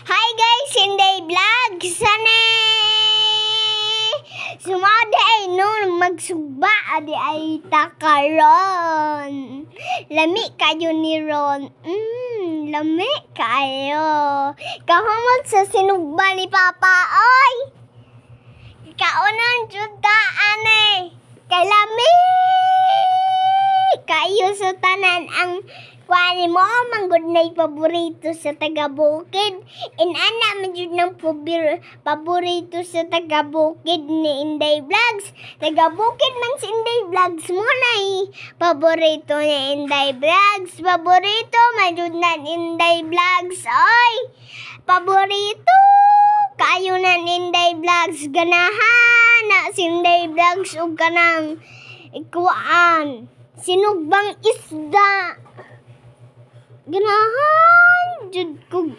Hi guys, Inday Vlog. Sana sumada ay nun magsugba adi ay takaron. Lami kayo ni Ron. Lami kayo. Kahumot sa sinugba ni Papa. Oy! Kaunan juta ane. Kay lami kayo sa tanan ang kuani mo, manggod na paborito sa taga-bukid. Inana man yun ng paborito sa taga-bukid ni Inday Vlogs. Taga-bukid man si Inday Vlogs mo na paborito ni Inday Vlogs. Paborito man yun na Inday Vlogs. Oy! Paborito! Kayo na Inday Vlogs. Ganahan na si Inday Vlogs o ganang ikuan. Sinugbang isda. Ganahan jud ko